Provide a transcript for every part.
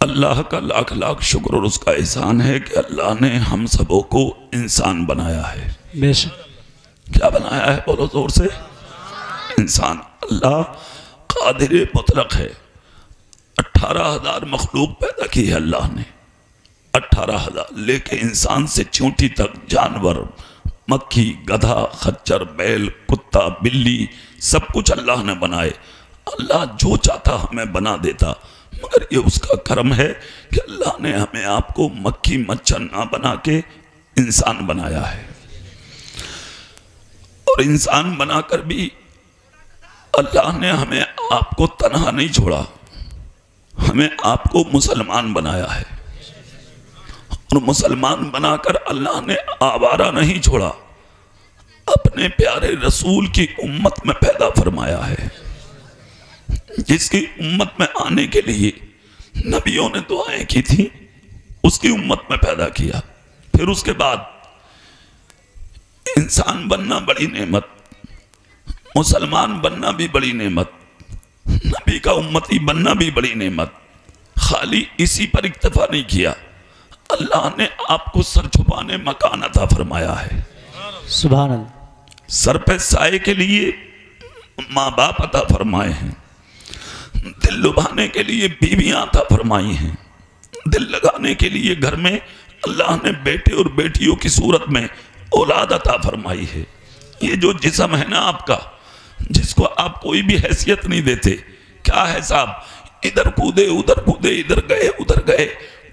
اللہ کا لاکھ لاکھ شکر اور اس کا احسان ہے کہ اللہ نے ہم سبوں کو انسان بنایا ہے۔ بے شک۔ کیا بنایا ہے؟ بولو زور سے۔ انسان۔ اللہ قادر مطلق ہے۔ 18,000 مخلوق پیدا کی ہے اللہ نے، 18,000، لیکن انسان سے چونٹی تک جانور، مکھی، گدھا، خچر، بیل، کتا، بلی، سب کچھ اللہ نے بنائے۔ اللہ جو چاہتا ہمیں بنا دیتا، مگر یہ اس کا کرم ہے کہ اللہ نے ہمیں آپ کو مکھی مچھر نہ بنا کے انسان بنایا ہے۔ اور انسان بنا کر بھی اللہ نے ہمیں آپ کو تنہا نہیں چھوڑا، ہمیں آپ کو مسلمان بنایا ہے۔ اور مسلمان بنا کر اللہ نے آوارہ نہیں چھوڑا، اپنے پیارے رسول کی امت میں پیدا فرمایا ہے، جس کی امت میں آنے کے لیے نبیوں نے دعائیں کی تھی، اس کی امت میں پیدا کیا۔ پھر اس کے بعد انسان بننا بڑی نعمت، مسلمان بننا بھی بڑی نعمت، نبی کا امتی بننا بھی بڑی نعمت۔ خالی اسی پر اکتفا نہیں کیا، اللہ نے آپ کو سر چھپانے مکان عطا فرمایا ہے۔ سبحان اللہ۔ سر پہ سائے کے لیے ماں باپ عطا فرمائے ہیں، دل لبھانے کے لیے بیویاں عطا فرمائی ہیں، دل لگانے کے لیے گھر میں اللہ نے بیٹے اور بیٹیوں کی صورت میں اولاد عطا فرمائی ہے۔ یہ جو جسم ہے نا آپ کا، جس کو آپ کوئی بھی حیثیت نہیں دیتے، کیا ہے صاحب، ادھر کودے ادھر کودے، ادھر گئے،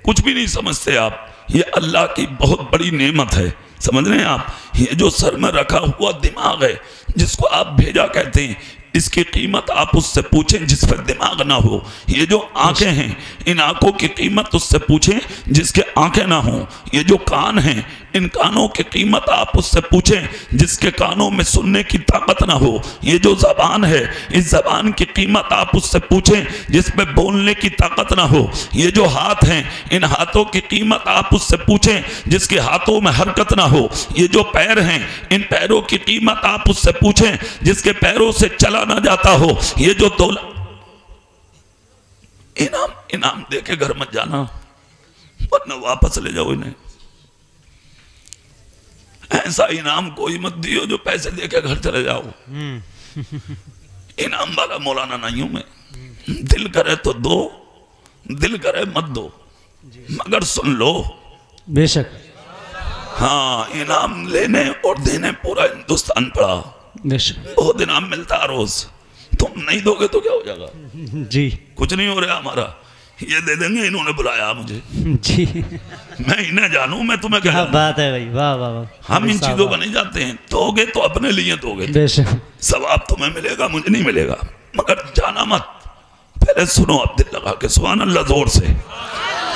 کچھ بھی نہیں سمجھتے آپ، یہ اللہ کی بہت بڑی نعمت ہے۔ سمجھ رہے ہیں آپ؟ یہ جو سر میں رکھا ہوا دماغ ہے، جس کو آپ بھیجا کہتے ہیں، اس کی قیمت آپ اس سے پوچھیں جس پر دماغ نہ ہو۔ یہ جو آنکھیں ہیں، ان آنکھوں کی قیمت اس سے پوچھیں جس کے آنکھیں نہ ہوں۔ یہ جو کان ہیں، ان کانوں کی قیمت آپ اس سے پوچھیں جس کے کانوں میں سننے کی طاقت نہ ہو۔ یہ جو زبان ہے، اس زبان کی قیمت آپ اس سے پوچھیں جس میں بولنے کی طاقت نہ ہو۔ یہ جو ہاتھ ہیں، ان ہاتھوں کی قیمت آپ اس سے پوچھیں جس کے ہاتھوں میں حرکت نہ ہو۔ یہ جو پیر ہیں، ان پیروں کی قیمت آپ اس سے پوچھیں جس کے پیروں سے چلا نہ جاتا ہو۔ یہ جو دولت، انعام دے کے گھر مت جانا، ورنہ واپس لے جاؤ انہیں۔ ایسا انعام کوئی مت دیو جو پیسے دے کے گھر چلے جاؤ۔ انعام والا مولانا نہیں ہوں میں۔ دل کرے تو دو، دل کرے مت دو، مگر سن لو۔ بے شک۔ ہاں، انعام لینے اور دینے پورا ہندوستان پڑا، بے شک۔ بہت انعام ملتا ہے روز، تم نہیں دو گے تو کیا ہو جائے گا؟ جی کچھ نہیں ہو رہا ہمارا، یہ دے دیں گے، انہوں نے بلایا مجھے، جی، میں انہیں جانوں، میں تمہیں کیا جانوں؟ بات ہے بھائی، واہ واہ واہ۔ ہم ان چیزوں پر نہیں جاتے ہیں۔ دو گے تو اپنے لیے دو گے، بے شک۔ ثواب تمہیں ملے گا، مجھے نہیں ملے گا، مگر جانا مت۔ پہلے سنو، اب دل لگا کے سبحان اللہ زور سے۔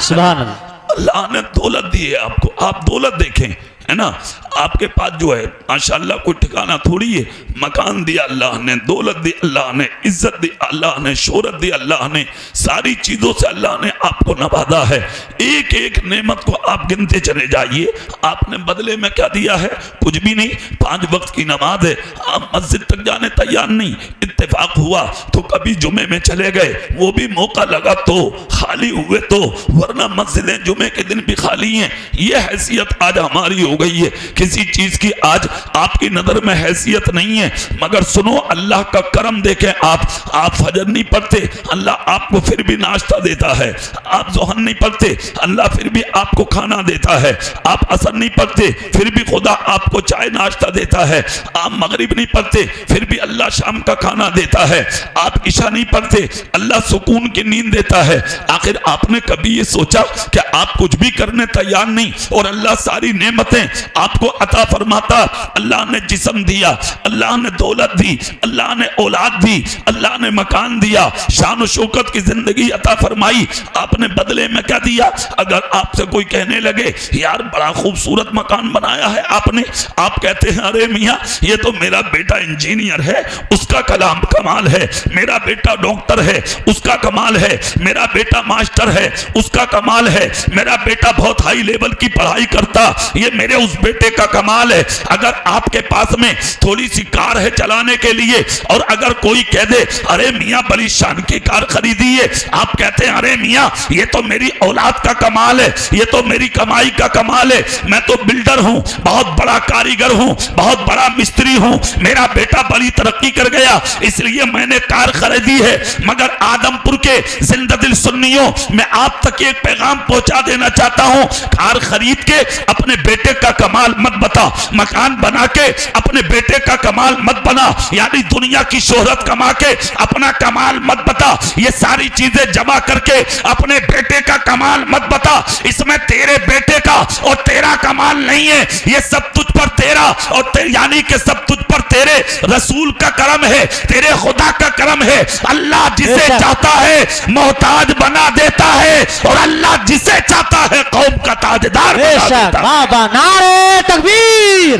سبحان اللہ۔ اللہ نے دولت دی ہے آپ کو، آپ دولت دیکھیں، ہے نا؟ آپ کے پاس جو ہے ماشاءاللہ کوئی ٹھکانہ تھوڑی ہے، مکان دیا اللہ نے، دولت دی اللہ نے، عزت دی اللہ نے، شہرت دی اللہ نے، ساری چیزوں سے اللہ نے آپ کو نوازا ہے۔ ایک ایک نعمت کو آپ گنتے چلے جائیے، آپ نے بدلے میں کیا دیا ہے؟ کچھ بھی نہیں۔ 5 وقت کی نماز ہے، آپ مسجد تک جانے تیار نہیں، اتفاق ہوا تو کبھی جمعے میں چلے گئے، وہ بھی موقع لگا تو، خالی ہوئے تو، ورنہ مسجدیں جمعے کے دن بھی خالی ہیں۔ یہ حیثیت آج ہماری ہو گئی ہے، کسی چیز کی آج آپ کی نظر میں حیثیت نہیں ہے۔ مگر سنو، اللہ کا کرم دیکھیں، آپ فجر نہیں پڑھتے، اللہ آپ کو پھر بھی ناشتہ دیتا ہے۔ آپ ظہر نہیں پڑھتے، اللہ پھر بھی آپ کو کھانا دیتا ہے۔ آپ عصر نہیں پڑھتے، پھر بھی خدا آپ کو چائے ناشتہ دیتا ہے۔ آپ مغرب نہیں پڑھتے، پھر بھی اللہ شام کا کھانا دیتا ہے۔ آپ عشاء نہیں پڑھتے، اللہ سکون کی نیند دیتا ہے۔ آخر آپ نے کبھی یہ سوچا کہ آپ کچھ بھی کرنے تیار نہیں اور اللہ ساری نعمتیں آپ کو عطا فرماتا؟ اللہ نے جسم دیا، اللہ نے دولت دی، اللہ نے اولاد دی، اللہ نے مکان دیا، شان و شوکت کی زندگی عطا فرمائی۔ آپ نے بدلے میں کیا دیا؟ اگر آپ سے کوئی کہنے لگے یار بڑا خوبصورت مکان بنایا ہے آپ نے، آپ کہتے ہیں ارے میاں یہ تو میرا بیٹا انجینئر ہے، اس کا کمال ہے، میرا بیٹا ڈاکٹر ہے، اس کا کمال ہے، میرا بیٹا ماسٹر ہے، اس کا کمال ہے، میرا بیٹا بہت ہائی لیول کی پڑھائی کرتا، یہ میرے اس بیٹے کا کا کمال ہے. اگر آپ کے پاس میں تھوڑی سی کار ہے چلانے کے لیے اور اگر کوئی کہہ دے ارے میاں بڑی شان کی کار خریدی ہے, آپ کہتے ہیں ارے میاں یہ تو میری اولاد کا کمال ہے, یہ تو میری کمائی کا کمال ہے, میں تو بلڈر ہوں, بہت بڑا کاریگر ہوں, بہت بڑا مستری ہوں, میرا بیٹا بڑی ترقی کر گیا اس لیے میں نے کار خریدی ہے. مگر آدم پور کے زندہ دل سنیوں, میں آپ تک ایک پیغام پہنچا دینا چاہتا ہوں, کار خرید کے اپنے بیٹے کا کمال مت بتا, مکان بنا کے اپنے بیٹے کا کمال مت بنا, یعنی دنیا کی شہرت کما کے اپنا کمال مت بتا, یہ ساری چیزیں جمع کر کے اپنے بیٹے کا کمال مت بتا. اس میں تیرے بیٹے کا اور تیرا کمال نہیں ہے, یہ سب تجھ پر تیرا اور یعنی کہ سب تجھ پر تیرے رسول کا کرم ہے, تیرے خدا کا کرم ہے. اللہ جسے چاہتا ہے محتاج بنا دیتا ہے اور اللہ جسے چاہتا ہے قوم کا تاجدار بنا دیتا ہے. بابا نعرہ تکبیر,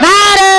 نعرہ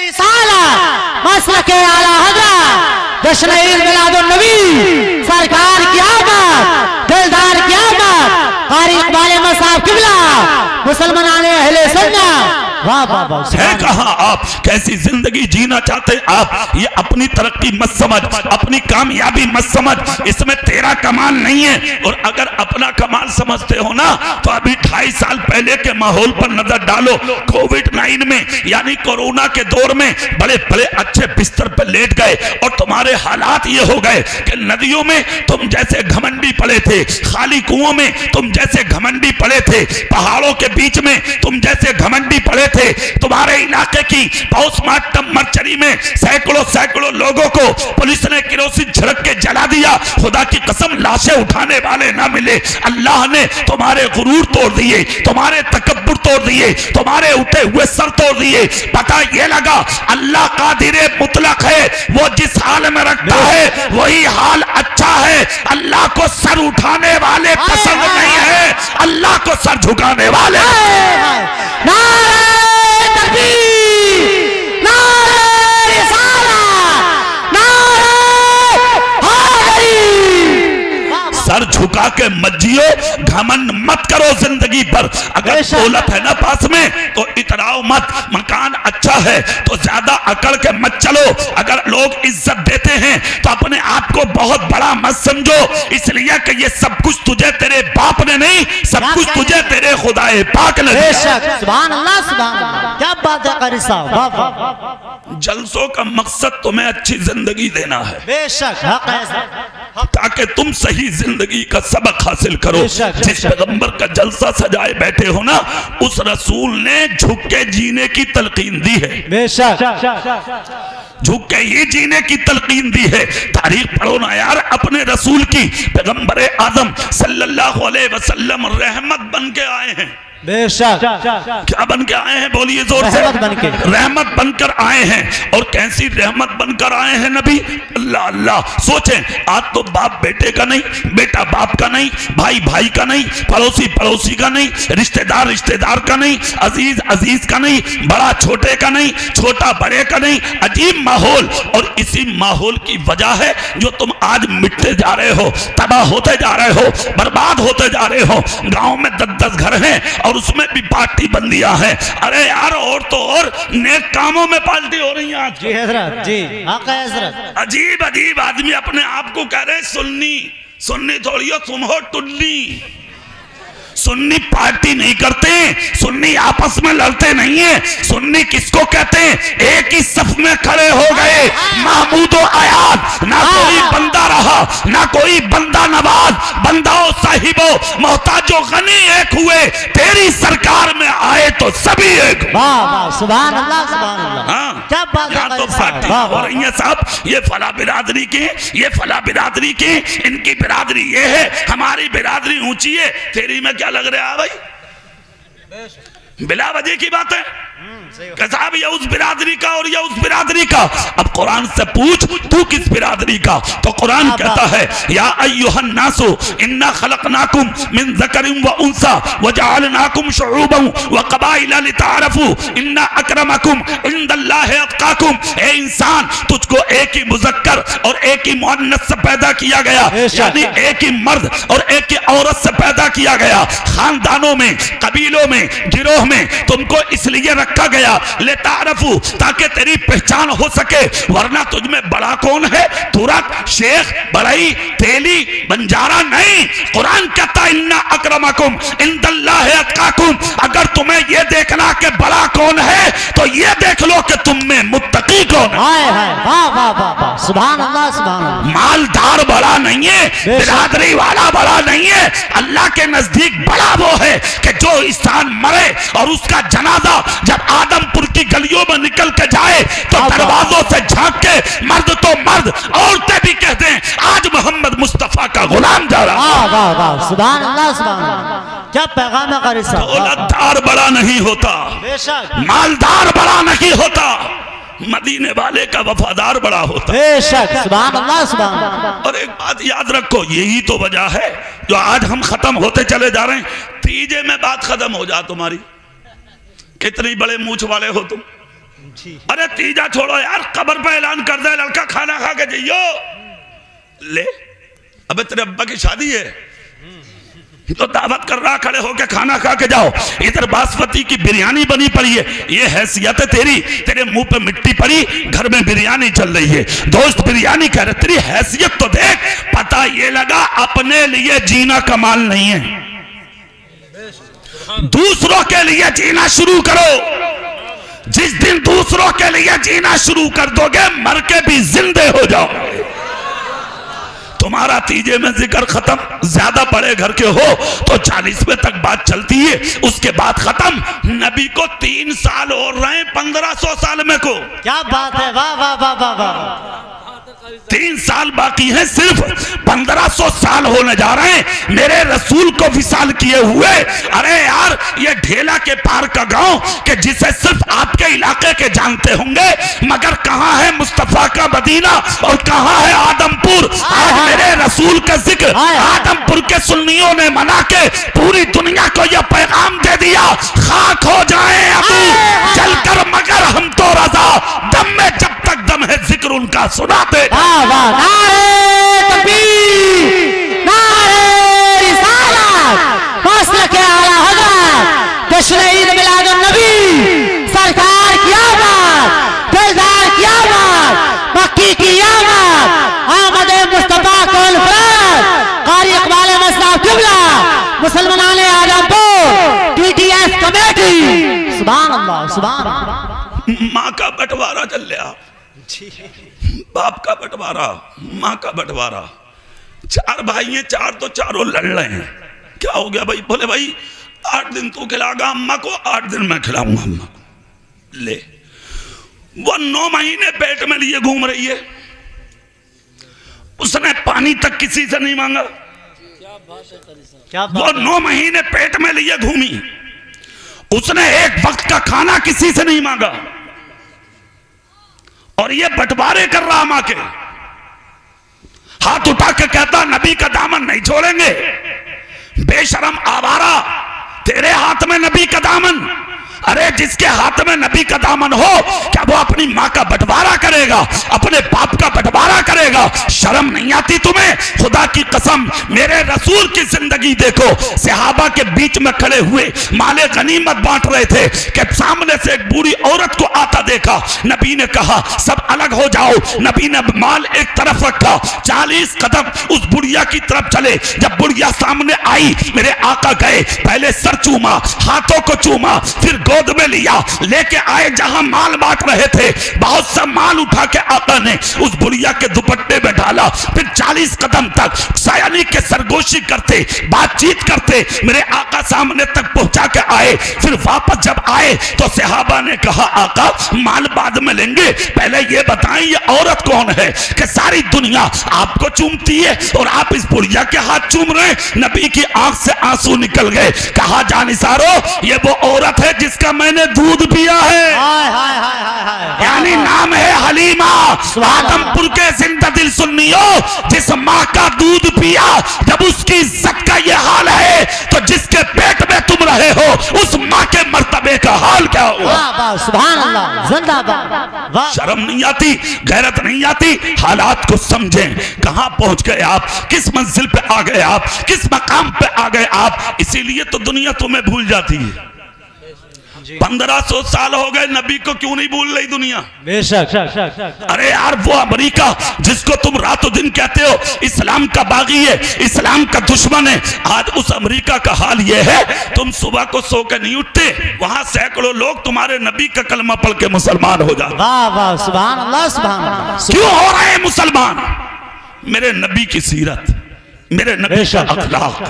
رسالت, مسلک اعلی حضرت, جشن عید میلاد النبی, سرکار کی آمد, دلدار کی آمد, قاری اقبال مصعب قبلہ, مسلمان اہل سنت. واہ واہ واہ, ہے کہاں آپ, کیسی زندگی جینا چاہتے آپ, یہ اپنی ترقی مت سمجھ, اپنی کامیابی مت سمجھ, اس میں تیرا کمال نہیں ہے. اور اگر اپنا کمال سمجھتے ہو نا تو ابھی 2.5 سال پہلے کے ماحول پر نظر ڈالو. کووڈ-19 میں یعنی کورونا کے دور میں بڑے بڑے اچھے بستر پر لیٹ گئے اور تمہارے حالات یہ ہو گئے کہ ندیوں میں تم جیسے گھمنڈی پڑے تھے, خالی کنووں میں تم جیسے گھمنڈی پڑے تھے, پہاڑوں کے بیچ میں تم جیسے گھمنڈی پڑے تھے. تمہارے علاقے کی پوسٹ مارٹم مرچری میں سینکڑوں لوگوں کو پولیس نے کیروسین چھڑک کے جلا دیا. خدا کی قسم لاشیں اٹھانے والے نہ ملے. اللہ نے تمہارے غرور توڑ دیے, تمہارے تکبر توڑ دیے, تمہارے اٹھے ہوئے سر توڑ دیے. پتہ یہ لگا اللہ قادر مطلق ہے, وہ جس حال میں رکھتا ہے وہی حال اچھا ہے. اللہ کو سر اٹھانے والے پسند نہیں ہے, اللہ کو سر جھکانے والے. سر جھکا کے مت جیو, گھمنڈ مت کرو زندگی پر. اگر دولت ہے نا پاس میں تو اتراؤ مت, مکان اچھا ہے تو زیادہ اکڑ کے مت چلو. اگر لوگ عزت دیتے ہیں تو اپنے آپ کو بہت بڑا مت سمجھو, اس لیے کہ یہ سب کچھ تجھے تیرے باپ نے نہیں, سب کچھ تجھے تیرے خدا پاک نے دیا. سبحان اللہ, سبحان اللہ, کیا بات ہے قاری صاحب. جلسوں کا مقصد تمہیں اچھی زندگی دینا ہے, بے شک حق ہے, تاکہ تم صحیح زندگی کا سبق حاصل کرو. جس پیغمبر کا جلسہ سجائے بیٹھے ہو نا, اس رسول نے جھک کے جینے کی تلقین دی ہے. بے شک جھک کے ہی جینے کی تلقین دی ہے. تاریخ پڑھو نا یار اپنے رسول کی. پیغمبر اعظم صلی اللہ علیہ وسلم رحمت بن کے آئے ہیں. بے شک, کیا بن کے آئے ہیں بولیے زور سے, رحمت بن کر آئے ہیں. اور کیسی رحمت بن کر آئے ہیں نبی, اللہ اللہ. سوچیں آج تو باپ بیٹے کا نہیں, بیٹا باپ کا نہیں, بھائی بھائی کا نہیں, پڑوسی پڑوسی کا نہیں, رشتہ دار کا نہیں, عزیز عزیز کا نہیں, بڑا چھوٹے کا نہیں, چھوٹا بڑے کا نہیں. عجیب ماحول. اور اسی ماحول کی وجہ ہے جو تم آج مٹتے جا رہے ہو, تباہ ہوتے جا رہے ہو, برباد ہوتے جا رہے ہو. گاؤں میں 10 گھر ہیں اور اس میں بھی پارٹی بندیاں ہیں. ارے یار اور تو اور نیک کاموں میں پارٹی ہو رہی ہیں آج. جی حضرت, جی حق ہے حضرت. عجیب آدمی اپنے آپ کو کہہ رہے سنی تھوڑی ہو, تم ہو ٹلی. سنی پارٹی نہیں کرتے, سنی آپس میں لڑتے نہیں ہیں. سنی کس کو کہتے ہیں, ایک ہی صف میں کھڑے ہو گئے, محمود و عیاد, نہ کوئی بندہ رہا نہ کوئی بندہ نواز, بندہ و صاحب و محتاج و غنی ایک ہوئے, تیری سرکار میں آئے تو سبھی ایک. واہ واہ, سبحان اللہ, سبحان اللہ, کیا بات ہے. تو پارٹی ہو رہی ہیں صاحب, یہ فلاں برادری کی, یہ فلاں برادری کی, ان کی برادری یہ ہے, ہماری برادری اونچی ہے. تیری میں کیا لگ رہا ہے بھائی, بلا وجہ کی بات ہے. کہ صاحب یہ اس برادری کا اور یہ اس برادری کا. اب قرآن سے پوچھ تو کس برادری کا؟ تو قرآن کہتا ہے یا ایھا الناس انا خلقناکم من ذکر و انثی وجعلناکم شعوبا وقبائل لتعارفوا ان اکرمکم عند اللہ اتقاکم. اے انسان تجھ کو ایک ہی مذکر اور ایک ہی مؤنث سے پیدا کیا گیا، یعنی ایک ہی مرد اور ایک ہی عورت سے پیدا کیا گیا. خاندانوں میں، قبیلوں میں، گروہ میں تم کو اس لیے رکھا گیا لتعارفوا تاکہ تیری پہچان ہو سکے. ورنہ تجھ میں بڑا کون ہے؟ ترک، شیخ، بڑائی، تیلی، بنجارہ نہیں. قرآن کہتا ان اکرمکم عند اللہ اتقاکم. اگر تمہیں یہ دیکھنا کہ بڑا کون ہے تو یہ دیکھ لو کہ تم میں متقی کون ہے. واہ واہ واہ واہ، سبحان اللہ سبحان اللہ. مالدار بڑا نہیں ہے، برادری والا بڑا نہیں ہے. اللہ کے نزدیک بڑا وہ ہے کہ جو انسان مرے اور اس کا جنازہ جب آدم پور کی گلیوں میں نکل کے جائے تو دروازوں سے جھانک کے مرد تو مرد، عورتیں بھی کہہ دیں آج محمد مصطفیٰ کا غلام جا رہا. واہ واہ واہ، سبحان اللہ سبحان اللہ. کیا پیغام ہے قاری صاحب. دولتدار بڑا نہیں ہوتا، بے شک مالدار بڑا نہیں ہوتا، مدینے والے کا وفادار بڑا ہوتا. بے شک، سبحان اللہ سبحان اللہ. اور ایک بات یاد رکھو، یہی تو وجہ ہے جو آج ہم ختم ہوتے چلے جا رہے ہیں. تیجے میں بات ختم ہو جا تمہاری. کتنی بڑے مونچھ والے ہو تم. ارے تیجا چھوڑو یار، قبر پہ اعلان کر دے لڑکا کھانا کھا کے جائیو. لے ابے تیرے ابا کی شادی ہے تو دعوت کر رہا، کھڑے ہو کے کھانا کھا کے جاؤ. ادھر باسمتی کی بریانی بنی پڑی ہے، یہ حیثیت ہے تیری. تیرے منہ پہ مٹی پڑی، گھر میں بریانی چل رہی ہے. دوست بریانی کہہ رہے، تیری حیثیت تو دیکھ. پتہ یہ لگا اپنے لیے جینا کمال نہیں ہے، دوسروں کے لیے جینا شروع کرو. جس دن دوسروں کے لیے جینا شروع کر دو گے مر کے بھی زندے ہو جاؤ. تمہارا تیجے میں ذکر ختم. زیادہ بڑے گھر کے ہو تو 40ویں تک بات چلتی ہے، اس کے بعد ختم. نبی کو 3 سال اور رہے 1500 سال میں کو. کیا بات ہے، واہ واہ واہ واہ واہ. 3 سال باقی ہیں، صرف 1500 سال ہونے جا رہے ہیں میرے رسول کو وصال کیے ہوئے. ارے یار یہ ڈھیلا کے پار کا گاؤں کہ جسے صرف آپ کے علاقے کے جانتے ہوں گے، مگر کہاں ہے مصطفیٰ کا مدینہ اور کہاں ہے آدم پور. آج میرے رسول کا ذکر آدم پور کے سنیوں نے منا کے پوری دنیا کو یہ پیغام دے دیا، خاک ہو جائیں ابو جل کر مگر ہم تو رضا، دم میں جب تک دم ہے ذکر ان کا سناتے. واہ واہ، نعرہ تکبیر، نعرہ رسالت، مسلک اعلیٰ حضرت، جشن عید میلاد النبی، سرکار کی آمد، دلدار کی آمد، مکی کی آمد، آمد مصطفیٰ کو الفرد، قاری اقبال مصطفیٰ قبلہ، مسلمانان آدم پور، ٹی ٹی ایس کمیٹی. سبحان اللہ سبحان اللہ. ماں کا بٹوارہ چل لیا، باپ کا بٹوارہ، ماں کا بٹوارہ. 4 بھائی ہیں، 4 تو چاروں لڑ رہے ہیں. کیا ہو گیا بھائی؟ بولے بھائی 8 دن تو کھلا گا اماں کو، 8 دن میں کھلاؤں گا اماں کو. لے وہ 9 مہینے پیٹ میں لیے گھوم رہی ہے، اس نے پانی تک کسی سے نہیں مانگا. وہ 9 مہینے پیٹ میں لیے گھومی، اس نے ایک وقت کا کھانا کسی سے نہیں مانگا. اور یہ بٹوارے کر رہا ماں کے. ہاتھ اٹھا کے کہتا نبی کا دامن نہیں چھوڑیں گے. بے شرم آوارہ، تیرے ہاتھ میں نبی کا دامن. ارے جس کے ہاتھ میں نبی کا دامن ہو کیا وہ اپنی ماں کا بٹوارہ کرے گا، اپنے باپ کا بٹوارہ کرے گا؟ شرم نہیں آتی تمہیں؟ خدا کی قسم میرے رسول کی زندگی دیکھو. صحابہ کے بیچ میں کھڑے ہوئے مال غنیمت بانٹ رہے تھے کہ سامنے سے ایک بوڑھی عورت کو آتا دیکھا. نبی نے کہا سب الگ ہو جاؤ. نبی نے مال ایک طرف رکھا، 40 قدم اس بڑھیا کی طرف چلے. جب بڑھیا سامنے آئی میرے آقا گئے، پہلے سر چوما، ہاتھوں کو چوما، پھر گود میں لیا، لے کے آئے جہاں مال بانٹ رہے تھے. بہت سا مال اٹھا کے آقا نے اس بڑھیا کے دوپٹے میں ڈالا. پھر 40 قدم تک سایانی کے سرگوشی کرتے، بات چیت کرتے میرے آقا سامنے تک پہنچا کے آئے. پھر واپس جب آئے تو صحابہ نے کہا آقا مال بعد میں لیں گے, پہلے یہ بتائیں یہ عورت کون ہے کہ ساری دنیا آپ کو چومتی ہے اور آپ اس بڑھیا کے ہاتھ چوم رہے ہیں. نبی کی آنکھ سے آنسو نکل گئے. کہا جانثارو یہ وہ عورت ہے جس کا میں نے دودھ پیا ہے, یعنی نام ہے حلیمہ. آدم پور کے زندہ دل سنیو, جس ماں کا دودھ پیا جب اس کی عزت کا یہ حال ہے تو جس کے پیٹ میں تم رہے ہو اس ماں کے مرتبے کا حال کیا ہوا؟ سبحان اللہ, زندہ باد. شرم نہیں آتی, غیرت نہیں آتی؟ حالات کو سمجھیں. کہاں پہنچ گئے آپ, کس منزل پہ آ گئے آپ, کس مقام پہ آ گئے آپ. اسی لیے تو دنیا تمہیں بھول جاتی ہے. 1500 سال ہو گئے, نبی کو کیوں نہیں بھول رہی دنیا؟ بے شک. ارے یار وہ امریکہ جس کو تم رات و دن کہتے ہو اسلام کا باغی ہے, اسلام کا دشمن ہے, آج اس امریکہ کا حال یہ ہے تم صبح کو سو کے نہیں اٹھتے, وہاں سینکڑوں لوگ تمہارے نبی کا کلمہ پڑھ کے مسلمان ہو جاتے. واہ سبحان اللہ, سبحان اللہ. کیوں ہو رہے ہیں مسلمان؟ میرے نبی کی سیرت, میرے نبی کا اخلاق,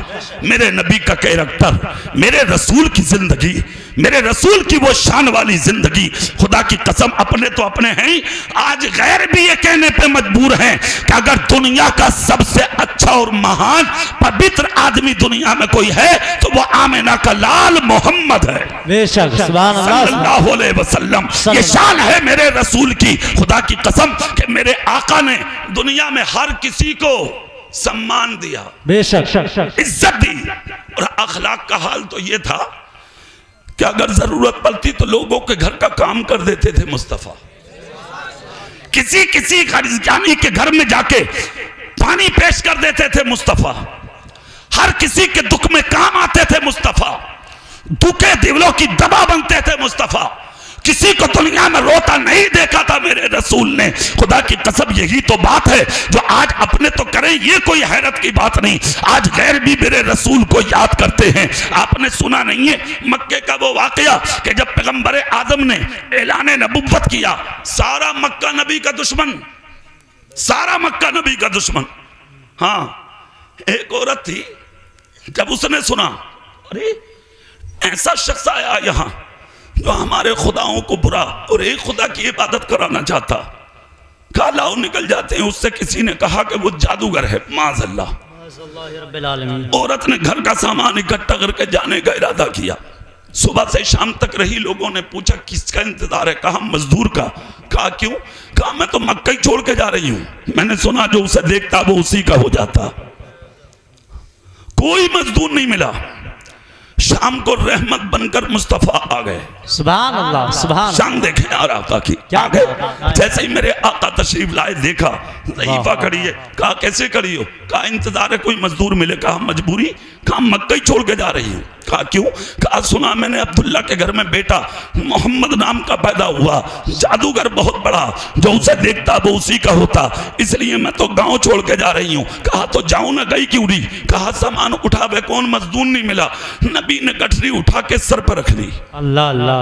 میرے نبی کا کیریکٹر, میرے رسول کی زندگی, میرے رسول کی وہ شان والی زندگی. خدا کی قسم اپنے تو اپنے ہیں, آج غیر بھی یہ کہنے پہ مجبور ہیں کہ اگر دنیا کا سب سے اچھا اور مہان پوتر آدمی دنیا میں کوئی ہے تو وہ آمنہ کا لال محمد ہے. بے شک, سبحان اللہ, صلی اللہ علیہ وسلم. یہ شان ہے میرے رسول کی. خدا کی قسم کہ میرے آقا نے دنیا میں ہر کسی کو سمان دیا, بے شک, عزت دی. اور اخلاق کا حال تو یہ تھا کہ اگر ضرورت پڑتی تو لوگوں کے گھر کا کام کر دیتے تھے مصطفیٰ. کسی غریبانی کے گھر میں جا کے پانی پیش کر دیتے تھے مصطفیٰ. ہر کسی کے دکھ میں کام آتے تھے مصطفیٰ. دکھے دلوں کی دوا بنتے تھے مصطفیٰ. کسی کو دنیا میں روتا نہیں دیکھا تھا میرے رسول نے. خدا کی قسم یہی تو بات ہے جو آج اپنے تو کریں, یہ کوئی حیرت کی بات نہیں. آج غیر بھی میرے رسول کو یاد کرتے ہیں. آپ نے سنا نہیں ہے مکے کا وہ واقعہ کہ جب پیغمبر آدم نے اعلان نبوت کیا, سارا مکہ نبی کا دشمن, سارا مکہ نبی کا دشمن. ہاں ایک عورت تھی, جب اس نے سنا ارے ایسا شخص آیا یہاں جو ہمارے خداؤں کو برا اور ایک خدا کی عبادت کرانا چاہتا, کہا لاؤ نکل جاتے ہیں. اس سے کسی نے کہا کہ وہ جادوگر ہے, معاذ اللہ. عورت نے گھر کا سامان اکٹھا کر کے جانے کا ارادہ کیا. صبح سے شام تک رہی, لوگوں نے پوچھا کس کا انتظار ہے؟ کہا مزدور کا. کہا کیوں؟ کہا میں تو مکہ ہی چھوڑ کے جا رہی ہوں, میں نے سنا جو اسے دیکھتا وہ اسی کا ہو جاتا. کوئی مزدور نہیں ملا. شام کو رحمت بن کر مصطفیٰ آ گئے. سبحان اللہ, سبحان. شان دیکھیں یار آقا کی. آ گئے, جیسے ہی میرے آقا تشریف لائے دیکھا ضعیفہ کھڑی ہے. کہا کیسے کھڑی ہو؟ کہا انتظار ہے کوئی مزدور ملے. کہا مجبوری؟ کہا مکہ ہی چھوڑ کے جا رہی ہوں. کہا کیوں؟ کہا سنا میں نے عبداللہ کے گھر میں بیٹا محمد نام کا پیدا ہوا, جادوگر بہت بڑا, جو اسے دیکھتا وہ اسی کا ہوتا, اس لیے میں تو گاؤں چھوڑ کے جا رہی ہوں. کہا تو جاؤں نہ, گئی کیوں نہیں؟ کہا سامان اٹھاوے کون, مزدور نہیں ملا. نبی نے گٹھری اٹھا کے سر پر رکھ لی. اللہ اللہ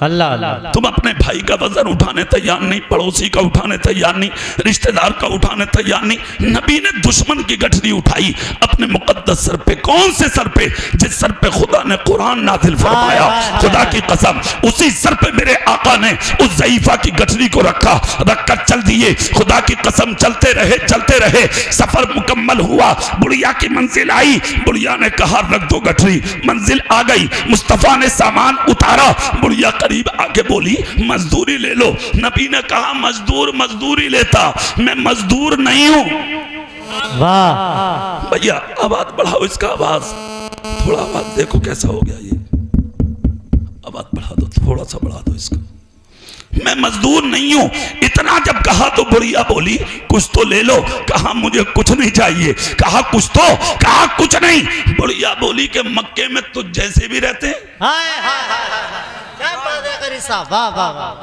اللہ اللہ. تم اپنے بھائی کا وزن اٹھانے تیار نہیں, پڑوسی کا اٹھانے تیار نہیں, رشتہ دار کا اٹھانے تیار نہیں. نبی نے دشمن کی گٹھری اٹھائی اپنے مقدس سر پہ. کون سے سر پہ؟ جس سر پہ خدا نے قرآن نازل فرمایا. خدا کی قسم اسی سر پہ میرے آقا نے اس ضعیفہ کی گٹھری کو رکھا, رکھ کر چل دیے. خدا کی قسم چلتے رہے. سفر مکمل ہوا, بڑھیا کی منزل آئی. بڑھیا نے کہا رکھ دو گٹھری. منزل آ گئی, مصطفیٰ نے سامان اتارا. بڑھیا قریب آگے بولی مزدوری لے لو. نبی نے کہا مزدوری لیتا, میں مزدور نہیں ہوں. واہ بھیا آواز بڑھاؤ اس کا, آواز تھوڑا آواز دیکھو کیسا ہو گیا یہ. آواز بڑھا دو, تھوڑا سا بڑھا دو اس کا. میں مزدور نہیں ہوں. اتنا جب کہا تو بڑھیا بولی کچھ تو لے لو. کہا مجھے کچھ نہیں چاہیے. کہا کچھ تو, کہا کچھ نہیں. بڑھیا بولی کہ مکے میں تو جیسے بھی رہتے ہیں,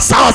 7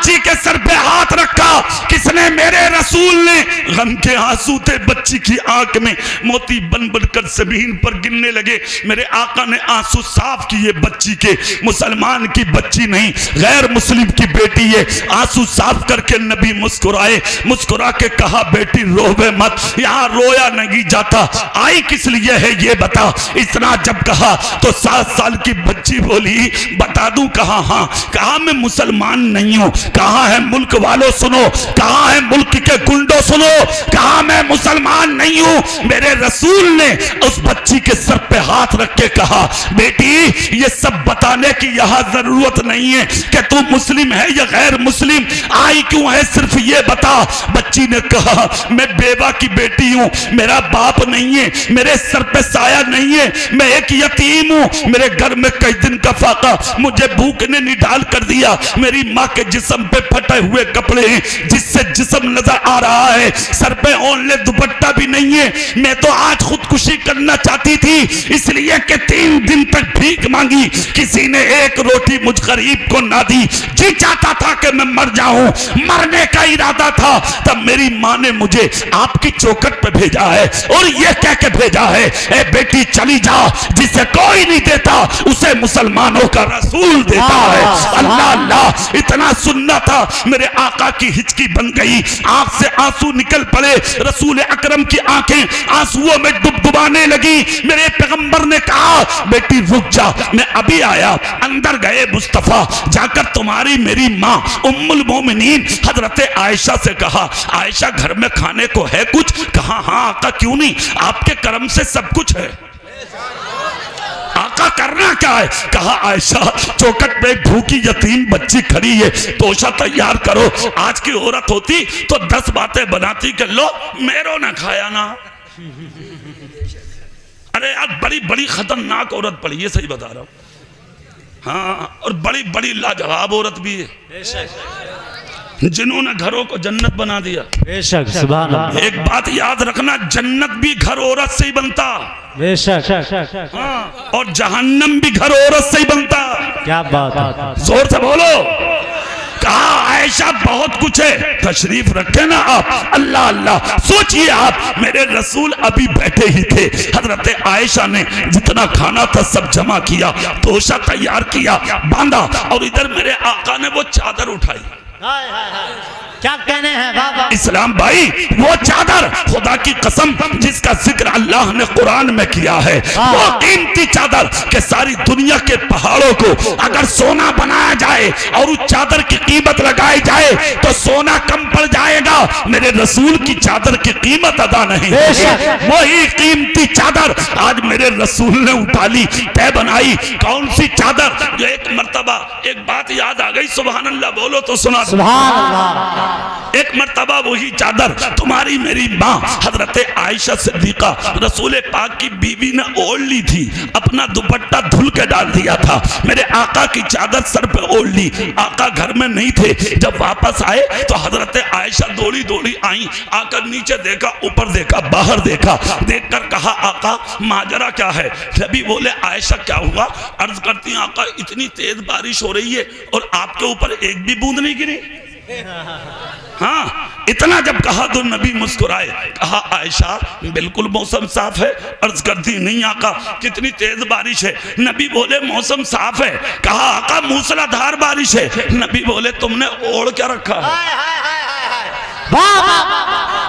بچی کے سر پہ ہاتھ رکھا، کس نے؟ میرے رسول نے۔ غم کے آنسو تھے بچی کی آنکھ میں، موتی بن بن کر زمین پر گرنے لگے۔ میرے آقا نے آنسو صاف کیے بچی کے، مسلمان کی بچی نہیں، غیر مسلم کی بیٹی ہے۔ آنسو صاف کر کے نبی مسکرائے، مسکرا کے کہا بیٹی روے مت، یہاں رویا نہیں جاتا، آئی کس لیے ہے یہ بتا۔ اتنا جب کہا تو 7 سال کی بچی بولی بتا دوں کہاں؟ ہاں۔ کہا میں مسلمان نہیں ہوں۔ کہاں ہے ملک والوں سنو، کہاں ہے ملک کے گنڈوں سنو، کہا میں مسلمان نہیں ہوں۔ میرے رسول نے اس بچی کے سر پہ ہاتھ رکھ کے کہا بیٹی یہ سب بتانے کی یہاں ضرورت نہیں ہے کہ تو مسلم ہے یا غیر مسلم، آئی کیوں ہے صرف یہ بتا۔ بچی نے کہا میں بیوہ کی بیٹی ہوں، میرا باپ نہیں ہے، میرے سر پہ سایہ نہیں ہے، میں ایک یتیم ہوں، میرے گھر میں کئی دن کا فاقہ، مجھے بھوک نے نڈال کر دیا، میری ماں کے جسم پہ پھٹے ہوئے کپڑے ہیں جس سے جسم نظر آ رہا ہے، سر پہ اونلے دوپٹہ بھی نہیں ہے، میں تو آج خودکشی کرنا چاہتی تھی اس لیے کہ 3 دن تک بھیک مانگی، کسی نے ایک روٹی مجھ غریب کو نہ دی، جی چاہتا تھا کہ میں مر جاؤں، مرنے کا ارادہ تھا، تب میری ماں نے مجھے آپ کی چوکھٹ پہ بھیجا ہے اور یہ کہہ کے بھیجا ہے اے بیٹی چلی جا، جسے کوئی نہیں دیتا اسے مسلمانوں کا رسول دیتا ہے۔ اللہ اللہ، اتنا سننا تھا، میرے آقا کی ہچکی بن گئی، آنکھ سے آنسو نکل پڑے، رسول اکرم کی آنکھیں آنسوؤں میں ڈبڈبانے لگی۔ میرے پیغمبر نے کہا بیٹی رک جا، میں ابھی آیا۔ اندر گئے مصطفیٰ، جا کر تمہاری میری ماں ام المومنین حضرت عائشہ سے کہا عائشہ گھر میں کھانے کو ہے کچھ؟ کہا ہاں آقا کیوں نہیں، آپ کے کرم سے سب کچھ ہے۔ آقا کرنا کیا ہے؟ کہا عائشہ چوکٹ پہ ایک بھوکی یتیم بچی کھڑی ہے، توشہ تیار کرو۔ آج کی عورت ہوتی تو 10 باتیں بناتی کہ لو میرو نہ کھایا نا۔ ارے یار بڑی بڑی خطرناک عورت پڑی، یہ صحیح بتا رہا ہوں، ہاں، اور بڑی بڑی لاجواب عورت بھی ہے جنہوں نے گھروں کو جنت بنا دیا۔ بے شک، سبحان اللہ۔ ایک بات یاد رکھنا، جنت بھی گھر عورت سے ہی بنتا، بے شک، ہاں، اور جہنم بھی گھر عورت سے ہی بنتا۔ کیا بات، زور سے بولو۔ کہا عائشہ بہت کچھ ہے، تشریف رکھے نا آپ۔ اللہ اللہ، سوچئے آپ، میرے رسول ابھی بیٹھے ہی تھے، حضرت عائشہ نے جتنا کھانا تھا سب جمع کیا، توشہ تیار کیا، باندھا، اور ادھر میرے آقا نے وہ چادر اٹھائی۔ کیا کہنے ہیں بابا؟ اسلام بھائی، وہ چادر خدا کی قسم جس کا ذکر اللہ نے قرآن میں کیا ہے، وہ قیمتی چادر کہ ساری دنیا کے پہاڑوں کو اگر سونا بنایا جائے اور اس چادر کی قیمت لگائی جائے تو سونا کم پڑ جائے گا، میرے رسول کی چادر کی قیمت ادا نہیں۔ وہی قیمتی چادر آج میرے رسول نے اٹھا لی، طے بنائی۔ کون سی چادر؟ جو ایک مرتبہ ایک بات یاد آ گئی، سبحان اللہ بولو تو سنا۔ سبحان اللہ۔ ایک مرتبہ وہی چادر تمہاری میری ماں حضرت عائشہ صدیقہ رسول پاک کی بیوی نے اوڑھ لی تھی، اپنا دوپٹہ دھل کے ڈال دیا تھا، میرے آقا کی چادر سر پہ اوڑھ لی۔ آقا گھر میں نہیں تھے، جب واپس آئے تو حضرت عائشہ دوڑی دوڑی آئیں، آ کر نیچے دیکھا، اوپر دیکھا، باہر دیکھا، دیکھ کر کہا آقا ماجرا کیا ہے؟ نبی بولے عائشہ کیا ہوا؟ عرض کرتی ہیں آقا اتنی تیز بارش ہو رہی ہے اور آپ کے اوپر ایک بھی بوند نہیں گری۔ ہاں، اتنا جب کہا تو نبی مسکرائے، کہا عائشہ بالکل موسم صاف ہے۔ عرض کرتی نہیں آقا کتنی تیز بارش ہے؟ نبی بولے موسم صاف ہے۔ کہا آقا موسلا دھار بارش ہے۔ نبی بولے تم نے اوڑھ کیا رکھا ہے؟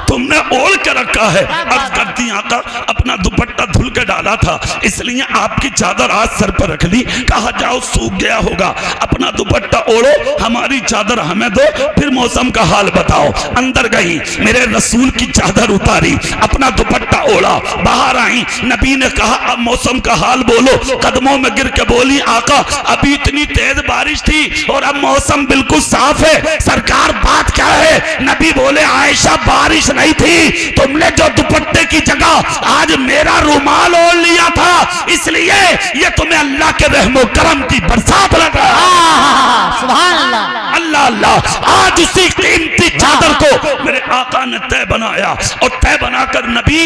تم نے اوڑھ کے رکھا ہے۔ عرض کرتی آقا اپنا دوپٹہ دھل کے ڈالا تھا اس لیے آپ کی چادر آج سر پر رکھ لی۔ کہا جاؤ سوکھ گیا ہوگا، اپنا دوپٹہ اوڑھو، ہماری چادر ہمیں دو، پھر موسم کا حال بتاؤ۔ اندر گئی، میرے رسول کی چادر اتاری، اپنا دوپٹہ اوڑھا، باہر آئیں، نبی نے کہا اب موسم کا حال بولو۔ قدموں میں گر کے بولی آقا ابھی اتنی تیز بارش تھی اور اب موسم بالکل صاف ہے، سرکار بات کیا ہے؟ نبی بولے عائشہ بارش نہیں تھی، تم نے جو دوپٹے کی جگہ آج میرا رومال اوڑھ لیا تھا اس لیے یہ تمہیں اللہ کے رحم و کرم کی برسات لگ رہا ہے۔ سبحان اللہ۔ اللہ اللہ، آج اسی قیمتی چادر کو میرے آقا نے طے بنایا، اور طے بنا کر نبی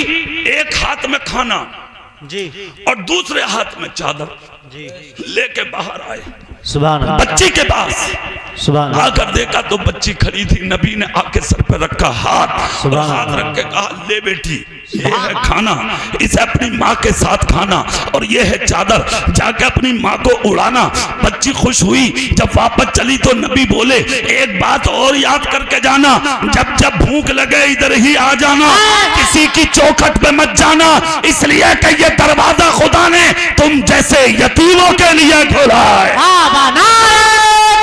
ایک ہاتھ میں کھانا جی اور دوسرے ہاتھ میں چادر لے کے باہر آئے۔ سبحان اللہ. بچی کے پاس سبحان آ اللہ. کر دیکھا تو بچی کھڑی تھی. نبی نے آ کے سر پہ رکھا ہاتھ اور سبحان ہاتھ اللہ. رکھ کے کہا لے بیٹی یہ ہے کھانا, اسے اپنی ماں کے ساتھ کھانا, اور یہ ہے چادر, جا کے اپنی ماں کو اڑانا. بچی خوش ہوئی. جب واپس چلی تو نبی بولے ایک بات اور یاد کر کے جانا, جب جب بھوک لگے ادھر ہی آ جانا, کسی کی چوکھٹ پہ مت جانا, اس لیے کہ یہ دروازہ خدا نے تم جیسے یتیموں کے لیے کھولا ہے. بابا نعرہ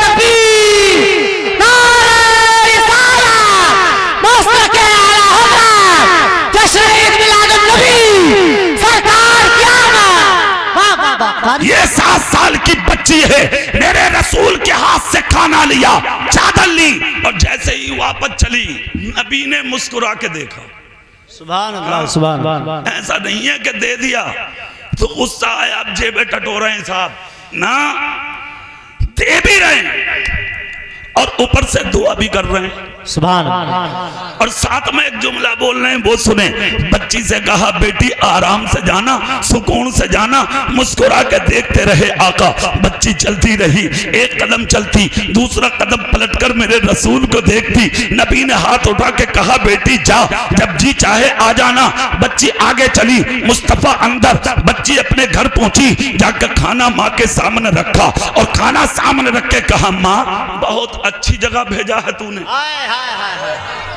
تکبیر, نعرہ رسالت, مسلک اعلی حضرت جشن عید میلاد النبی سرکار کی آمد. بابا یہ 7 سال کی بچی ہے, میرے رسول کے ہاتھ سے کھانا لیا, چادر لی, اور جیسے ہی واپس چلی نبی نے مسکرا کے دیکھا. سبحان اللہ. سبحان اللہ. ایسا نہیں ہے کہ دے دیا تو غصہ آیا اب جیبیں ٹٹو رہے ہیں صاحب, نہ دے بھی رہے ہیں اور اوپر سے دعا بھی کر رہے ہیں, سبحان اللہ. اور ساتھ میں ایک جملہ بول رہے ہیں وہ سنیں. بچی سے کہا بیٹی آرام سے جانا, سکون سے جانا, مسکرا کے دیکھتے رہے آقا. بچی چلتی رہی, ایک قدم چلتی, دوسرا قدم پلٹ کر میرے رسول کو دیکھتی. نبی نے ہاتھ اٹھا کے کہا بیٹی جا, جب جی چاہے آ جانا. بچی آگے چلی, مصطفیٰ اندر. بچی اپنے گھر پہنچی, جا کے کھانا ماں کے سامنے رکھا, اور کھانا سامنے رکھ کے کہا ماں بہت اچھی جگہ بھیجا ہے تو نے,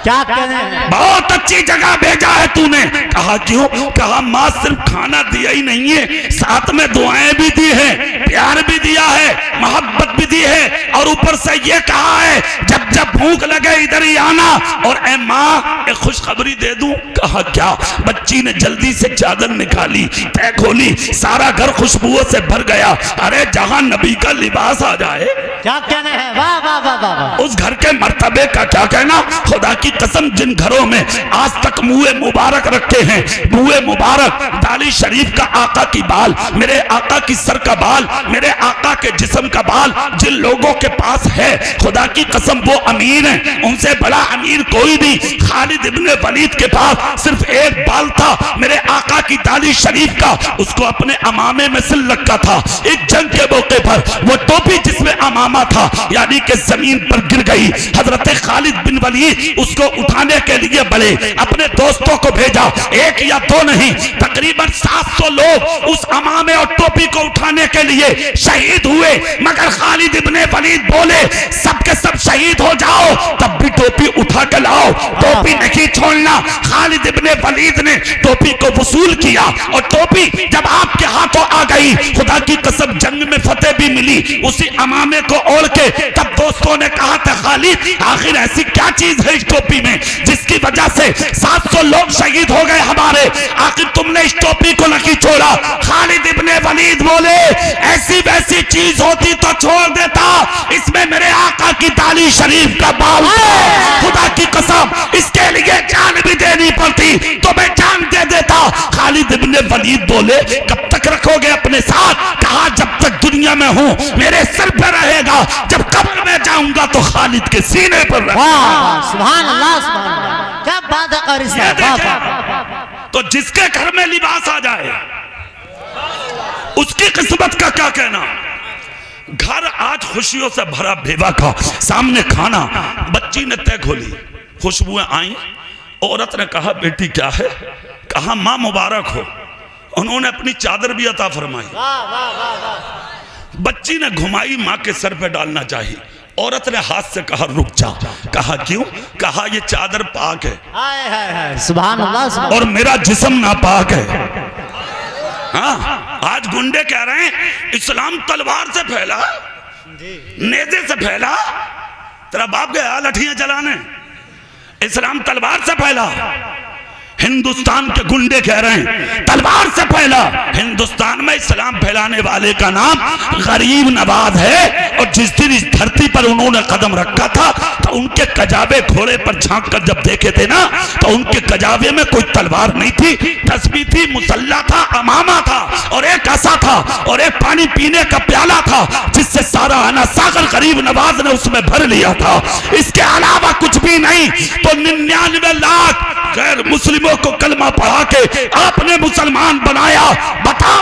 کیا کہنے ہیں, بہت اچھی جگہ بھیجا ہے تو نے. کہا کیوں؟ کہا ماں صرف کھانا دیا ہی نہیں ہے, ساتھ میں دعائیں بھی دی ہیں, پیار بھی دیا ہے, محبت بھی دی ہے, اور اوپر سے یہ کہا ہے جب جب بھوک لگے ادھر ہی آنا. اور اے ماں ایک خوشخبری دے دوں. کہا کیا؟ بچی نے جلدی سے چادر نکالی, تہ کھولی, سارا گھر خوشبوؤں سے بھر گیا. ارے جہاں نبی کا لباس آ جائے کیا کہنے ہیں, واہ واہ واہ واہ, اس گھر کے مرتبے کا کیا کہنا. خدا کی قسم جن گھروں میں آج تک منہ مبارک رکھتے ہیں, منہ مبارک دالی شریف کا آقا کی بال, میرے آقا کی سر کا بال, میرے آقا کے جسم کا بال جن لوگوں کے پاس ہے, خدا کی قسم وہ امیر ہیں, ان سے بڑا امیر کوئی نہیں. خالد ابن ولید کے پاس صرف ایک بال تھا میرے آقا کی دالی شریف کا, اس کو اپنے امامے میں سل رکھا تھا. ایک جنگ کے موقع پر وہ ٹوپی جس میں امامہ تھا یعنی کہ زمین پر گر گئی. حضرت خالد بن ولید اس کو اٹھانے کے لیے بڑے, اپنے دوستوں کو بھیجا, ایک یا دو نہیں, تقریباً 700 لوگ اس امامے اور ٹوپی کو اٹھانے کے لیے شہید ہوئے. مگر خالد ابن ولید بولے سب کے سب شہید ہو جاؤ, تب بھی ٹوپی اٹھا کے لاؤ, ٹوپی نہیں چھوڑنا. خالد ابن ولید نے ٹوپی کو وصول کیا, اور ٹوپی جب آپ کے ہاتھوں آ گئی, خدا کی قسم جنگ میں فتح بھی ملی. اسی امامے کو اوڑھ کے تب دوستوں نے کہا تھا خالد آخر ایسی کیا چیز ہے اس ٹوپی میں جس کی وجہ سے 700 لوگ شہید ہو گئے ہمارے, آخر تم نے اس ٹوپی کو نہیں چھوڑا. خالد ابن ولید بولے ایسی ویسی چیز ہوتی تو چھوڑ دیتا, اس میں میرے آقا کی دالی شریف کا بال تھا. خدا کی قسم اس کے لیے جان بھی دینی پڑتی تو میں جان دے دیتا. خالد ابن ولید بولے کب تک رکھو گے اپنے ساتھ؟ کہا جب تک دنیا میں ہوں میرے سر پہ رہے گا, جب قبر میں جاؤں گا تو خالد کے سینے پر رہے گا. سبحان اللہ, سبحان اللہ, کیا بات ہے قاری صاحب. تو جس کے گھر میں لباس آ جائے اس کی قسمت کا کیا کہنا. گھر آج خوشیوں سے بھرا بیوہ کا, سامنے کھانا, بچی نے تہ کھولی, خوشبوئیں آئیں. عورت نے کہا بیٹی کیا ہے؟ کہا ماں مبارک ہو. انہوں نے اپنی چادر بھی عطا فرمائی. بچی نے گھمائی, ماں کے سر پہ ڈالنا چاہیے. عورت نے ہاتھ سے کہا رک جا. کہا کیوں؟ کہا یہ چادر پاک ہے سبحان اللہ, اور میرا جسم ناپاک ہے. ہاں آج گنڈے کہہ رہے ہیں اسلام تلوار سے پھیلا, نیزے سے پھیلا. تیرا باپ گیا لٹھیاں چلانے, اسلام تلوار سے پھیلا. ہندوستان کے گنڈے کہہ رہے ہیں تلوار سے پھیلا. ہندوستان میں اسلام پھیلانے والے کا نام غریب نواز ہے, اور جس دن اس دھرتی پر انہوں نے قدم رکھا تھا تو ان کے کجاوے گھوڑے پر جھانک کر جب دیکھے تھے نا تو ان کے کجاوے میں کوئی تلوار نہیں تھی, تسبیح تھی, مسلح تھا, امامہ تھا, اور ایک عصا تھا, اور ایک پانی پینے کا پیالہ تھا جس سے سارا آنا ساغر غریب نواز نے اس میں بھر لیا تھا. اس کے علاوہ کچھ بھی نہیں. تو 99 لاکھ غیر مسلموں کو کلمہ پڑھا کے آپ نے مسلمان بنایا. بتاؤ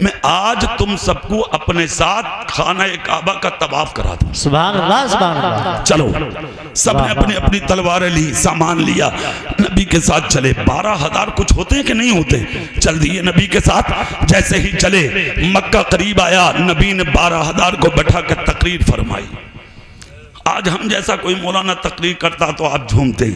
میں آج تم سب کو اپنے ساتھ خانہ کعبہ کا طواف کرا دوں. سبحان اللہ سبحان اللہ. چلو سب نے اپنی اپنی تلواریں لی, سامان لیا, نبی کے ساتھ چلے. 12,000 کچھ ہوتے ہیں کہ نہیں ہوتے؟ چل دیے نبی کے ساتھ. جیسے ہی چلے مکہ قریب آیا, نبی نے 12,000 کو بٹھا کر تقریر فرمائی. آج ہم جیسا کوئی مولانا تقریر کرتا تو آپ جھومتے,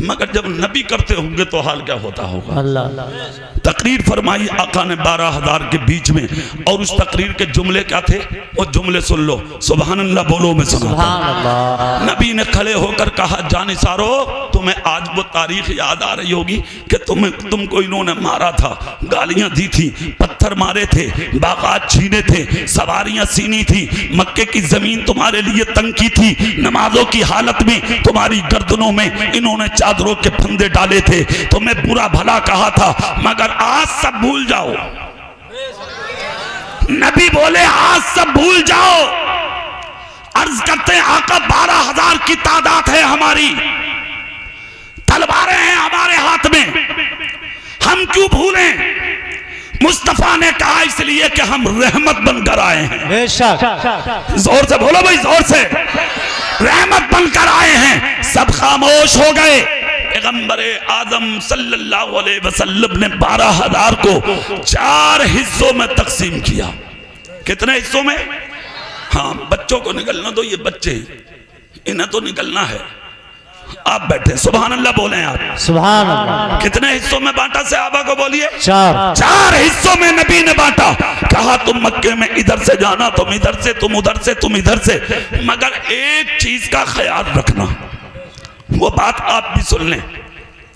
مگر جب نبی کرتے ہوں گے تو حال کیا ہوتا ہوگا. اللہ تقریر فرمائی آقا نے 12,000 کے بیچ میں, اور اس تقریر کے جملے کیا تھے وہ جملے سن لو. سبحان اللہ بولو, میں سناتا سبحان اللہ. نبی نے کھڑے ہو کر کہا, جانثارو تمہیں آج وہ تاریخ یاد آ رہی ہوگی کہ تم کو انہوں نے مارا تھا, گالیاں دی تھی, پتھر مارے تھے, باغات چھینے تھے, سواریاں سینی تھی, مکے کی زمین تمہارے لیے تنگ کی تھی, نمازوں کی حالت میں تمہاری گردنوں میں انہوں نے چادروں کے پھندے ڈالے تھے, تمہیں برا بھلا کہا تھا, مگر آج سب بھول جاؤ. نبی بولے آج سب بھول جاؤ. عرض کرتے ہیں آقا 12,000 کی تعداد ہے ہماری, تلواریں ہیں ہمارے ہاتھ میں, ہم کیوں بھولیں؟ مصطفیٰ نے کہا اس لیے کہ ہم رحمت بن کر آئے ہیں. بے شک. زور سے بولو بھائی, زور سے. رحمت بن کر آئے ہیں. سب خاموش ہو گئے. پیغمبر اعظم صلی اللہ علیہ وسلم نے 12,000 کو 4 حصوں میں تقسیم کیا. کتنے حصوں میں؟ ہاں بچوں کو نکلنا دو, یہ بچے انہیں تو نکلنا ہے. آپ بیٹھے, سبحان اللہ بولیں آپ. سبحان اللہ. کتنے حصوں میں بانٹا صحابہ کو بولیے؟ 4 حصوں میں نبی نے بانٹا. کہا تم مکے میں ادھر سے جانا, تم ادھر سے, تم ادھر سے, تم ادھر سے, مگر ایک چیز کا خیال رکھنا. وہ بات آپ بھی سن لیں.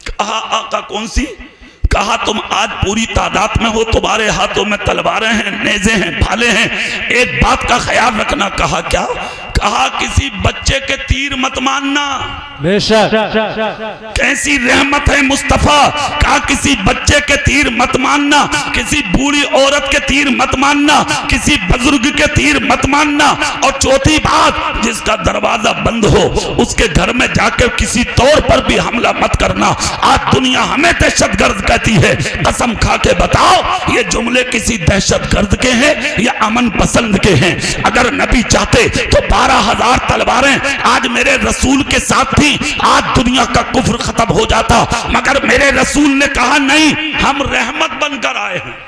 کہا آقا کون سی؟ کہا تم آج پوری تعداد میں ہو, تمہارے ہاتھوں میں تلواریں ہیں, نیزے ہیں, بھالے ہیں, ایک بات کا خیال رکھنا. کہا کیا؟ کہا کسی بچے کے تیر مت ماننا. بے شک. کیسی رحمت ہے مصطفیٰ. کہا کسی بچے کے تیر مت ماننا, کسی بوڑھی عورت کے تیر مت ماننا, کسی بزرگ کے تیر مت ماننا, اور چوتھی بات جس کا دروازہ بند ہو اس کے گھر میں جا کے کسی طور پر بھی حملہ مت کرنا. آج دنیا ہمیں دہشت گرد کہتی ہے, قسم کھا کے بتاؤ یہ جملے کسی دہشت گرد کے ہیں یا امن پسند کے ہیں؟ اگر نبی چاہتے تو 12,000 تلواریں آج میرے رسول کے ساتھ تھی, آج دنیا کا کفر ختم ہو جاتا, مگر میرے رسول نے کہا نہیں, ہم رحمت بن کر آئے ہیں.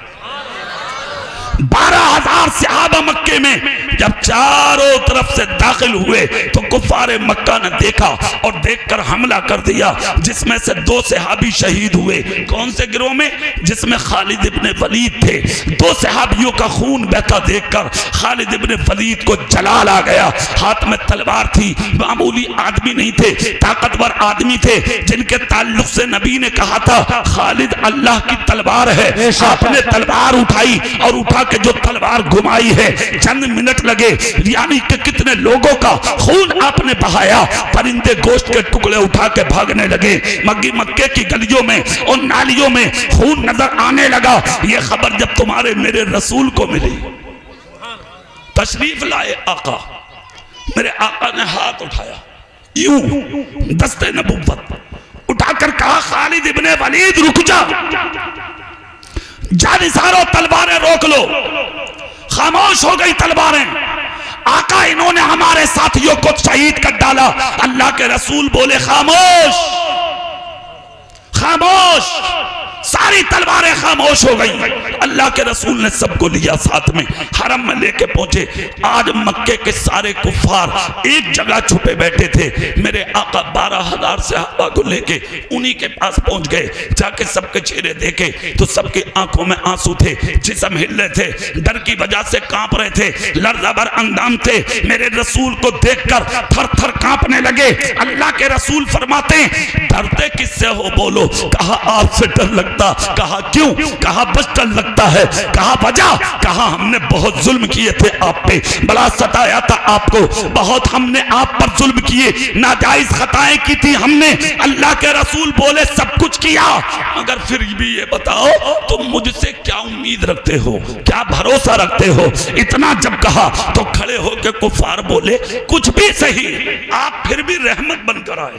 12,000 صحابہ مکے میں جب چاروں طرف سے داخل ہوئے تو کفار مکہ نے دیکھا اور دیکھ کر حملہ کر دیا, جس میں سے 2 صحابی شہید ہوئے. کون سے گروہ میں؟ جس میں خالد ابن ولید تھے. 2 صحابیوں کا خون بہتا دیکھ کر خالد ابن ولید کو جلال آ گیا. ہاتھ میں تلوار تھی, معمولی آدمی نہیں تھے, طاقتور آدمی تھے, جن کے تعلق سے نبی نے کہا تھا خالد اللہ کی تلوار ہے. آپ نے تلوار اٹھائی اور اٹھا کہ جو تلوار گھمائی ہے, چند منٹ لگے, یعنی کہ کتنے لوگوں کا خون آپ نے بہایا. پرندے گوشت کے ٹکڑے اٹھا کے بھاگنے لگے. مکے کی گلیوں میں اور نالیوں میں خون نظر آنے لگا. یہ خبر جب تمہارے میرے رسول کو ملی, تشریف لائے آقا, میرے آقا نے ہاتھ اٹھایا, یوں دست نبوت اٹھا کر کہا خالد ابن ولید رک جا, جانثارو تلواریں روک لو. خاموش ہو گئی تلواریں. آقا انہوں نے ہمارے ساتھیوں کو شہید کر ڈالا. اللہ کے رسول بولے خاموش, خاموش. ساری تلواریں خاموش ہو گئی. اللہ کے رسول نے سب کو لیا ساتھ میں, حرم میں لے کے پہنچے. آج مکے کے سارے کفار ایک جگہ چھپے بیٹھے تھے. میرے آقا 12,000 صحابہ کو لے کے انہی کے پاس پہنچ گئے. جا کے سب کے چہرے دیکھے تو سب کی آنکھوں میں آنسو تھے, جسم ہل رہے تھے, ڈر کی وجہ سے کانپ رہے تھے, لرزہ بر اندام تھے. میرے رسول کو دیکھ کر تھر تھر کانپنے لگے. اللہ کے رسول فرماتے ہیں ڈرتے کس سے ہو بولو؟ کہا آپ سے ڈر لگتا. کہا کیوں؟ کہا بس ڈر لگتا ہے. کہا وجہ؟ کہا ہم نے بہت ظلم کیے تھے آپ پہ, بڑا ستایا تھا آپ کو, بہت ہم نے آپ پر ظلم کیے, ناجائز خطائیں کی تھی ہم نے. اللہ کے رسول بولے سب کچھ کیا, مگر پھر بھی یہ بتاؤ تم مجھ سے کیا امید رکھتے ہو, کیا بھروسہ رکھتے ہو؟ اتنا جب کہا تو کھڑے ہو کے کفار بولے کچھ بھی صحیح, آپ پھر بھی رحمت بن کر آئے.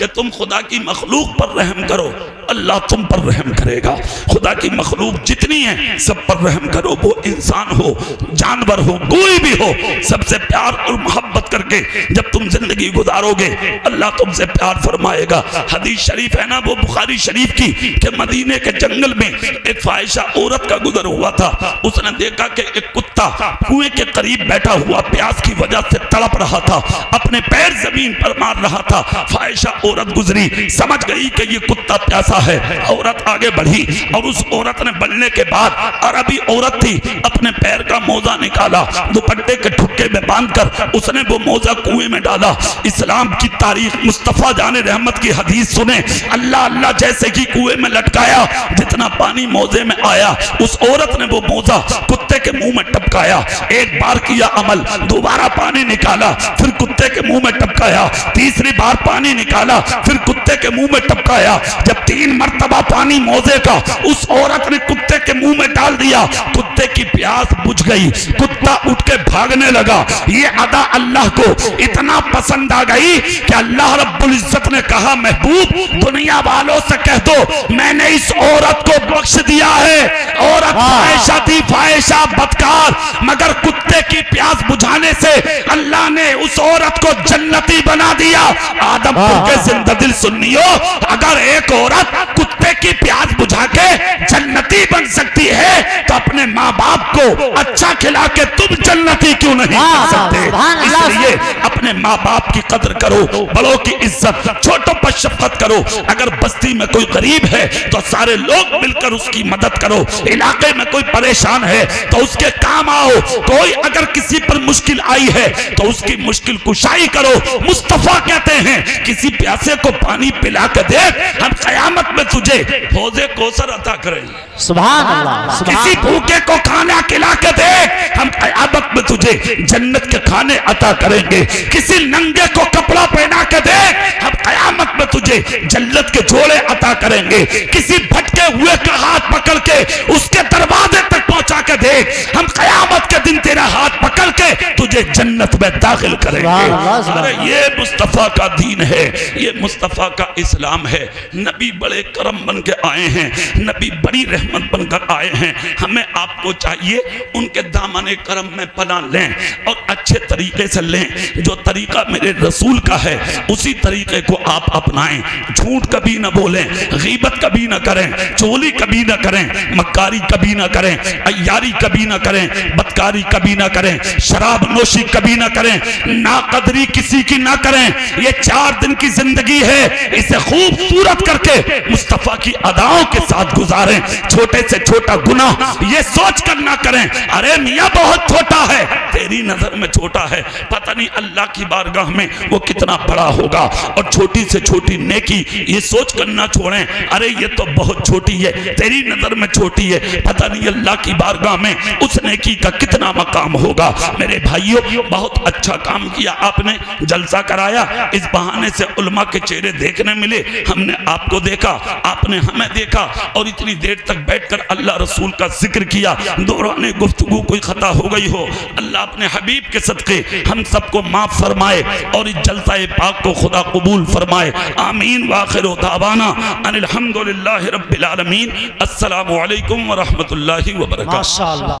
کہ تم خدا کی مخلوق پر رحم کرو، اللہ تم پر رحم کرے گا۔ خدا کی مخلوق جتنی ہیں سب پر رحم کرو، وہ انسان ہو، جانور ہو، کوئی بھی ہو، سب سے پیار اور محبت کر کے جب تم زندگی گزارو گے اللہ تم سے پیار فرمائے گا۔ حدیث شریف ہے نا وہ بخاری شریف کی کہ مدینے کے جنگل میں ایک فاحشہ عورت کا گزر ہوا تھا، اس نے دیکھا کہ ایک کتا کنویں کے قریب بیٹھا ہوا پیاس کی وجہ سے تڑپ رہا تھا، اپنے پیر زمین پر مار رہا تھا۔ فاحشہ عورت گزری، سمجھ گئی کہ یہ کتا پیاسا ہے، عورت آگے بڑھی اور اس عورت نے بڑھنے کے بعد، عربی عورت تھی، اپنے پیر کا موزہ نکالا، دوپٹے کے ٹھکے میں باندھ کر اس نے وہ موزہ کنویں میں ڈالا۔ اسلام کی تاریخ مصطفیٰ جان رحمت کی حدیث سنیں، اللہ اللہ جیسے کہ کنویں میں لٹکایا، جتنا پانی موزے میں آیا اس عورت نے وہ موزہ کتے کے منہ میں ٹپکایا، ایک بار کیا عمل، دوبارہ پانی نکالا، پھر کتے کے منہ میں ٹپکایا، تیسری بار پانی نکالا، پھر کتے کے منہ میں ٹپکایا۔ جب 3 مرتبہ پانی موزے کا اس عورت نے کتے کے منہ میں ڈال دیا، کتے کی پیاس بجھ گئی، کتا اٹھ کے بھاگنے لگا۔ یہ ادا اللہ کو اتنا پسند آ گئی کہ اللہ رب العزت نے کہا محبوب دنیا والوں سے کہہ دو میں نے اس عورت کو بخش دیا ہے، عورت فاحشہ تھی، فاحشہ بدکار، مگر کتے کی پیاس بجھانے سے اللہ نے اس عورت کو جنتی بنا دیا۔ آدم پور کے زندہ دل سنیو، اگر ایک عورت کتے کی پیاس بجھا کے جنتی بن سکتی ہے تو اپنے ماں باپ کو اچھا کھلا کے تم جنتی کیوں نہیں بن سکتے؟ اس لیے اپنے ماں باپ کی قدر کرو، بڑوں کی عزت، چھوٹوں پر شفقت کرو۔ اگر بستی میں کوئی غریب ہے تو سارے لوگ مل کر اس کی مدد کرو، علاقے میں کوئی پریشان ہے تو اس کے کام آؤ، کوئی اگر کسی پر مشکل آئی ہے تو اس کی مشکل کشائی کرو۔ مصطفیٰ کہتے ہیں کسی پیاسے کو پانی پلا کے دیکھ، ہم قیامت میں تجھے حوض کوثر عطا کریں گے۔ سبحان اللہ۔ کسی بھوکے کو کھانا کھلا کے دیکھ، ہم قیامت میں تجھے جنت کے کھانے عطا کریں گے۔ کسی ننگے کو کپڑا پہنا کے دیکھ، ہم قیامت میں تجھے جنت کے جوڑے عطا کریں گے۔ کسی بھٹکے ہوئے کا ہاتھ پکڑ کے اس کے دروازے تک پہنچا کے دیکھ، ہم قیامت کے دن تیرا ہاتھ پکڑ کے تجھے جنت میں داخل کریں گے۔ ارے یہ مصطفیٰ کا دین ہے، یہ مصطفیٰ کا اسلام ہے۔ نبی بڑے کرم بن کے آئے ہیں، نبی بڑی رحمت بن کر آئے ہیں۔ ہمیں آپ کو چاہیے ان کے دامن کرم میں پناہ لیں اور اچھے طریقے سے لیں۔ جو طریقہ میرے رسول کا ہے اسی طریقے کو آپ اپنائیں۔ جھوٹ کبھی نہ بولیں، غیبت کبھی نہ کریں، چولی کبھی نہ کریں، مکاری کبھی نہ کریں، عیاری کبھی نہ کریں، بدکاری کبھی نہ کریں، شراب نوشی کبھی نہ کریں، ناقدری کسی کی نہ کریں۔ یہ 4 دن کی زندگی ہے، اسے خوبصورت کر کے مصطفیٰ کی اداؤں کے ساتھ گزاریں۔ چھوٹے سے چھوٹا گناہ یہ سوچ کر نہ کریں ارے میاں بہت چھوٹا ہے، تیری نظر میں چھوٹا ہے، پتہ نہیں اللہ کی بارگاہ میں وہ کتنا بڑا ہوگا۔ اور چھوٹی سے چھوٹی نیکی یہ سوچ کر نہ چھوڑیں ارے یہ تو بہت چھوٹی ہے، تیری نظر میں چھوٹی ہے، پتہ نہیں اللہ کی بارگاہ میں اس نیکی کا کتنا مقام ہوگا۔ میرے بھائیوں بہت اچھا کام کیا آپ نے، جلسہ کرایا، اس بہانے سے علماء کے چہرے دیکھنے ملے، ہم نے آپ کو دیکھا، آپ نے ہمیں دیکھا، اور اتنی دیر تک بیٹھ کر اللہ رسول کا ذکر کیا۔ دوران گفتگو کوئی خطا ہو گئی ہو اللہ اپنے حبیب کے صدقے ہم سب کو معاف فرمائے اور اس جلسہ پاک کو خدا قبول فرمائے، آمین۔ وآخر دعوانا ان الحمدللہ رب العالمین۔ السلام علیکم ورحمۃ اللہ وبرکاتہ۔ ماشاءاللہ۔